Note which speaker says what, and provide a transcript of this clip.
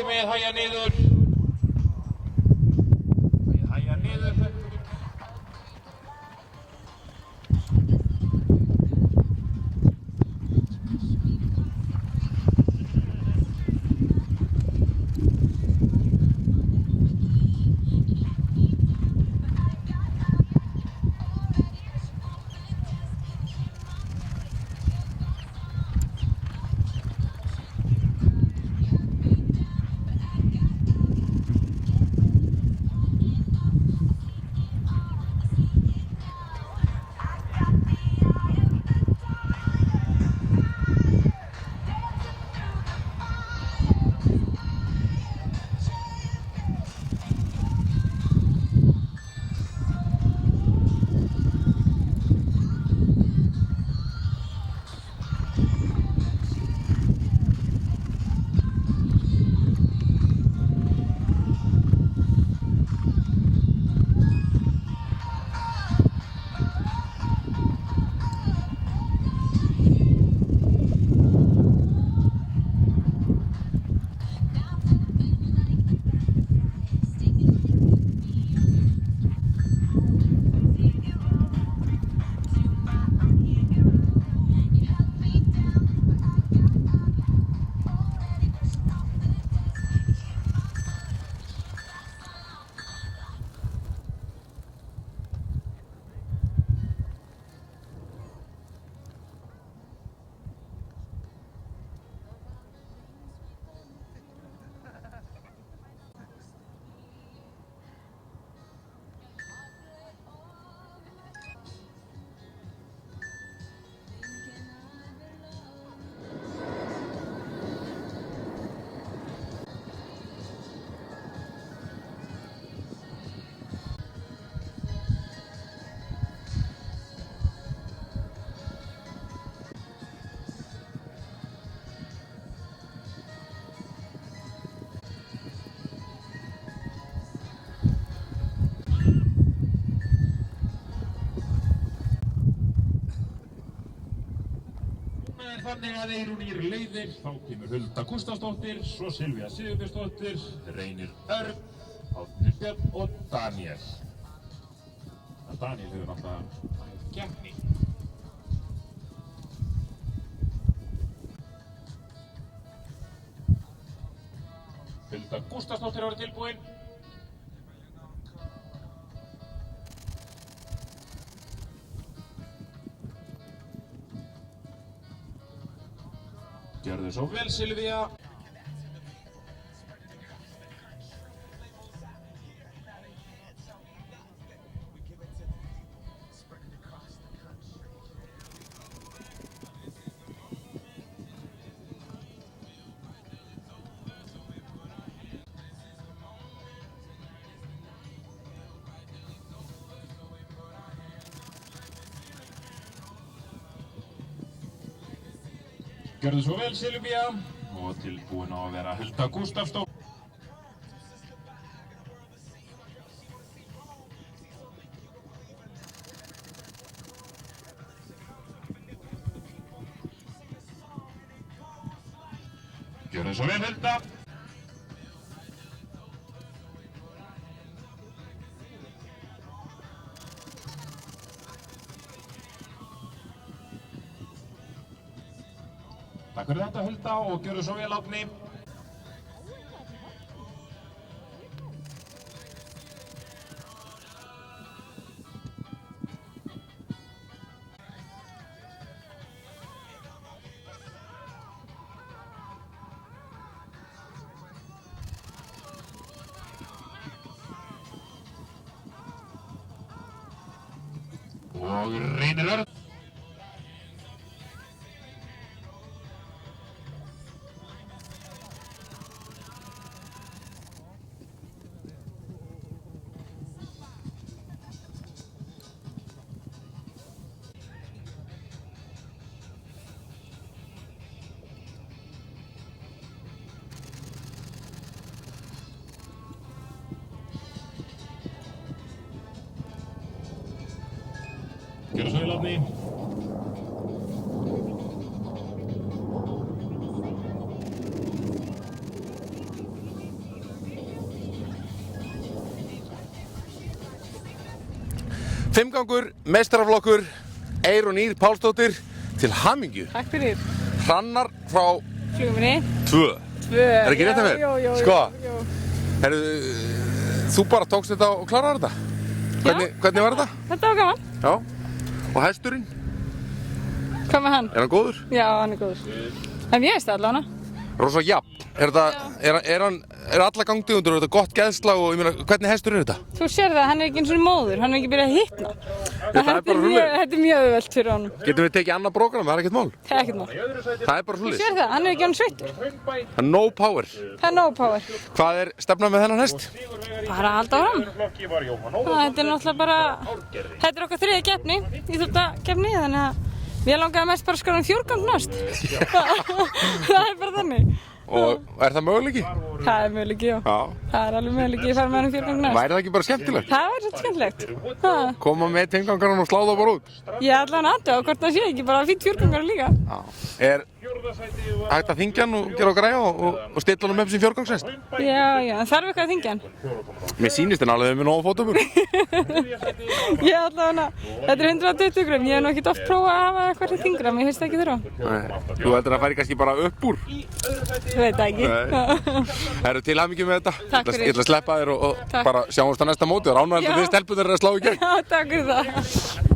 Speaker 1: þið með hægja niður. Með hægja niður. Þannig að Eyrúnir leiðir, þá kemur Hulda Gústafsdóttir, svo Silvía Sigurbjörnsdóttir, Reynir Örn, Árni Björn og Daníel. Daníel hefur náttúrulega keppni. Hulda Gústafsdóttir var tilbúin. Gjörðu svo vel, Silvía. Gjörðu svo vel, Silvía. Og tilbúin á að vera Hulda Gústafsdóttir. Gjörðu svo vel, Hulda. Takk fyrir þetta, Hulda, og gjörðu svo vel, Árni. Og Reynir Örn. Gjörðu svo vel, Árni.
Speaker 2: Fimmgangur, meistaraflokkur, Eyrún Ýr Pálsdóttir, til hamingju.
Speaker 3: Takk fyrir.
Speaker 2: Hrannar frá
Speaker 3: Flugumni.
Speaker 2: 2. Ekki rétt að mér?
Speaker 3: Jú.
Speaker 2: Sko, herru, þú bara tókst þetta og kláraði þetta? Hvernig var þetta?
Speaker 3: Þetta var gaman.
Speaker 2: Já. Og hesturinn?
Speaker 3: Hvað með hann?
Speaker 2: Er hann góður?
Speaker 3: Já, hann er góður. En ég veist það allavega.
Speaker 2: Rosa jafn. Er alla gangtegundur, er þetta gott geðslag og ég meina, hvernig hestur er þetta?
Speaker 3: Þú sér það, hann er ekki eins og móður, hann er ekki byrjað að hitna.
Speaker 2: Það er bara svoleiðis.
Speaker 3: Þetta er mjög auðvelt fyrir honum.
Speaker 2: Getum við tekið annað prógram, það er ekkert mál.
Speaker 3: Það er ekkert mál.
Speaker 2: Það er bara
Speaker 3: Þú
Speaker 2: svoleiðis.
Speaker 3: sér það, hann er ekki hann sveittur.
Speaker 2: Það er no power.
Speaker 3: Það er no power.
Speaker 2: Hvað er stefnan með þennan hest?
Speaker 3: Bara að halda áfram. Þetta er náttúrulega bara, þetta er okkar 3. keppni, íþróttakeppni, þannig að við langaði mest bara að skora fjórgang næst. Það er bara þannig.
Speaker 2: Og er það möguleiki?
Speaker 3: Það er möguleiki, já. Það er alveg möguleiki að fara með hann fjórgang næst.
Speaker 2: Væri það ekki bara skemmtilegt?
Speaker 3: Það væri svolítið skemmtilegt.
Speaker 2: Koma með tenggangarinn og slá það bara út?
Speaker 3: Ég ætla hann aðtöða hvort það sé ekki bara fínt fjórgangar líka.
Speaker 2: Er hægt að þingja hann og gera á græja og stilla hann upp sem fjórgangshest?
Speaker 3: Já, en þarf eitthvað að þingja hann.
Speaker 2: Mér sýnist henni alveg með nógu fótabur.
Speaker 3: Ég ætla hann að, þetta er 120 grömm, ég hef nú ekkert oft prófað að hafa eitthvað þingra, mér finnst það ekki þurfa.
Speaker 2: Þú heldur að færi kannski bara upp úr?
Speaker 3: Ég veit það ekki.
Speaker 2: Eru til hamingju með þetta?
Speaker 3: Takk fyrir.
Speaker 2: Ég ætla að sleppa þér og bara sjáumst á næsta móti. Það er ánægilegt að þið stelpunir eru að slá í gegn.
Speaker 3: Já, takk fyrir það.